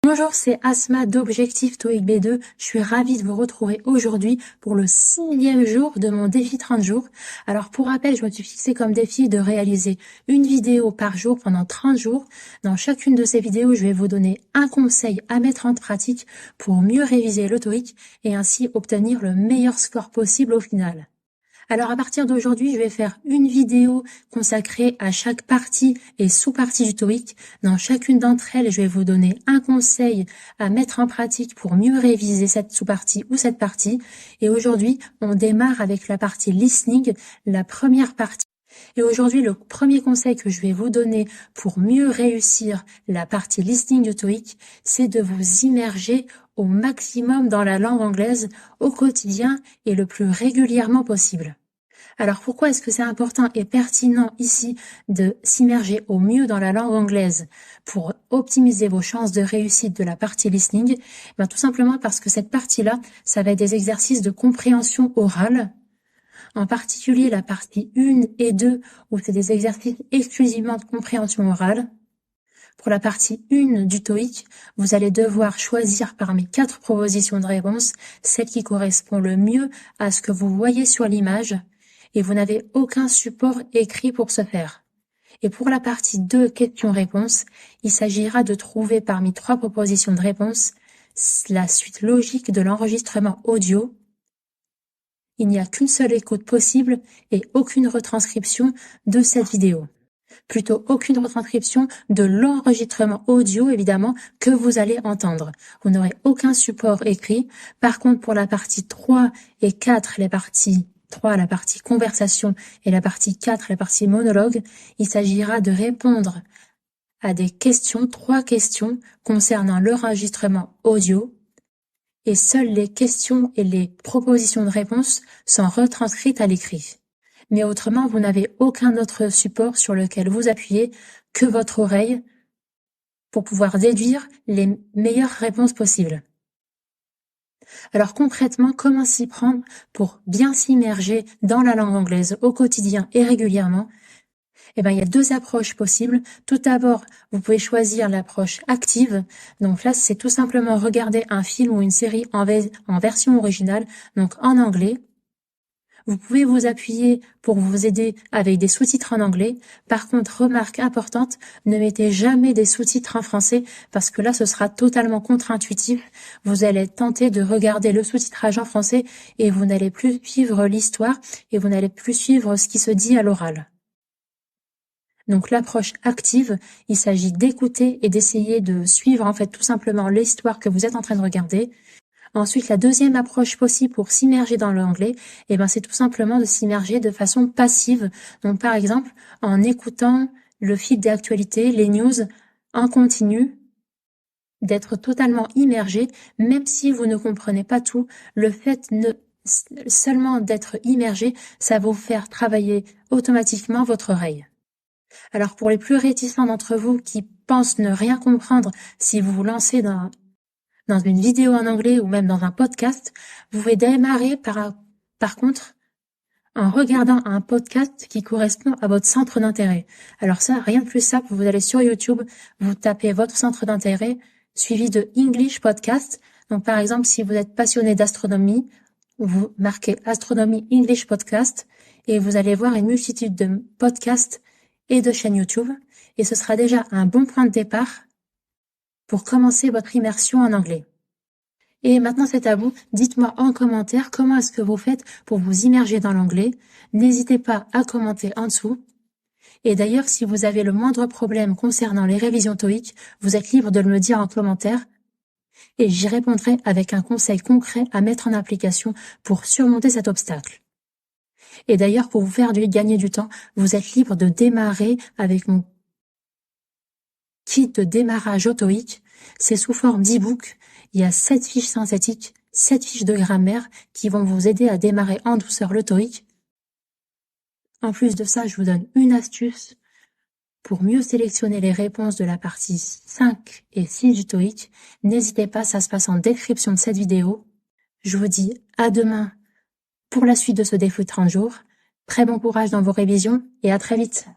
Bonjour, c'est Asma d'Objectif TOEIC B2. Je suis ravie de vous retrouver aujourd'hui pour le 6e jour de mon défi 30 jours. Alors pour rappel, je me suis fixé comme défi de réaliser une vidéo par jour pendant 30 jours. Dans chacune de ces vidéos, je vais vous donner un conseil à mettre en pratique pour mieux réviser le TOEIC et ainsi obtenir le meilleur score possible au final. Alors à partir d'aujourd'hui, je vais faire une vidéo consacrée à chaque partie et sous-partie du TOEIC. Dans chacune d'entre elles, je vais vous donner un conseil à mettre en pratique pour mieux réviser cette sous-partie ou cette partie. Et aujourd'hui, on démarre avec la partie listening, la première partie. Et aujourd'hui, le premier conseil que je vais vous donner pour mieux réussir la partie listening du TOEIC, c'est de vous immerger au maximum dans la langue anglaise au quotidien et le plus régulièrement possible. Alors pourquoi est-ce que c'est important et pertinent ici de s'immerger au mieux dans la langue anglaise pour optimiser vos chances de réussite de la partie listening? Tout simplement parce que cette partie-là, ça va être des exercices de compréhension orale, en particulier la partie 1 et 2 où c'est des exercices exclusivement de compréhension orale. Pour la partie 1 du TOEIC, vous allez devoir choisir parmi 4 propositions de réponse celle qui correspond le mieux à ce que vous voyez sur l'image et vous n'avez aucun support écrit pour ce faire. Et pour la partie 2 questions-réponses, il s'agira de trouver parmi 3 propositions de réponse la suite logique de l'enregistrement audio. Il n'y a qu'une seule écoute possible et aucune retranscription de cette vidéo. Plutôt aucune retranscription de l'enregistrement audio, évidemment, que vous allez entendre. Vous n'aurez aucun support écrit. Par contre, pour la partie 3 et 4, les parties 3, la partie conversation, et la partie 4, la partie monologue, il s'agira de répondre à des questions, 3 questions concernant l'enregistrement audio, et seules les questions et les propositions de réponse sont retranscrites à l'écrit. Mais autrement, vous n'avez aucun autre support sur lequel vous appuyez que votre oreille pour pouvoir déduire les meilleures réponses possibles. Alors concrètement, comment s'y prendre pour bien s'immerger dans la langue anglaise au quotidien et régulièrement? Il y a 2 approches possibles. Tout d'abord, vous pouvez choisir l'approche active. Donc là, c'est tout simplement regarder un film ou une série en version originale, donc en anglais. Vous pouvez vous appuyer pour vous aider avec des sous-titres en anglais. Par contre, remarque importante, ne mettez jamais des sous-titres en français parce que là, ce sera totalement contre-intuitif. Vous allez tenter de regarder le sous-titrage en français et vous n'allez plus suivre l'histoire et vous n'allez plus suivre ce qui se dit à l'oral. Donc l'approche active, il s'agit d'écouter et d'essayer de suivre en fait tout simplement l'histoire que vous êtes en train de regarder. Ensuite, la deuxième approche possible pour s'immerger dans l'anglais, c'est tout simplement de s'immerger de façon passive. Donc, par exemple, en écoutant le feed d'actualité, les news en continu, d'être totalement immergé, même si vous ne comprenez pas tout. Le fait seulement d'être immergé, ça va vous faire travailler automatiquement votre oreille. Alors, pour les plus réticents d'entre vous qui pensent ne rien comprendre si vous vous lancez dans une vidéo en anglais ou même dans un podcast, vous pouvez démarrer par contre en regardant un podcast qui correspond à votre centre d'intérêt. Alors ça, rien de plus simple, vous allez sur YouTube, vous tapez votre centre d'intérêt suivi de English Podcast. Donc par exemple, si vous êtes passionné d'astronomie, vous marquez Astronomie English Podcast et vous allez voir une multitude de podcasts et de chaînes YouTube et ce sera déjà un bon point de départ pour commencer votre immersion en anglais. Et maintenant, c'est à vous. Dites-moi en commentaire comment est-ce que vous faites pour vous immerger dans l'anglais. N'hésitez pas à commenter en dessous. Et d'ailleurs, si vous avez le moindre problème concernant les révisions TOEIC, vous êtes libre de me le dire en commentaire. Et j'y répondrai avec un conseil concret à mettre en application pour surmonter cet obstacle. Et d'ailleurs, pour vous faire gagner du temps, vous êtes libre de démarrer avec mon kit de démarrage au TOEIC. C'est sous forme d'e-book. Il y a 7 fiches synthétiques, 7 fiches de grammaire qui vont vous aider à démarrer en douceur le TOEIC. En plus de ça, je vous donne une astuce pour mieux sélectionner les réponses de la partie 5 et 6 du TOEIC. N'hésitez pas, ça se passe en description de cette vidéo. Je vous dis à demain pour la suite de ce défi de 30 jours. Très bon courage dans vos révisions et à très vite.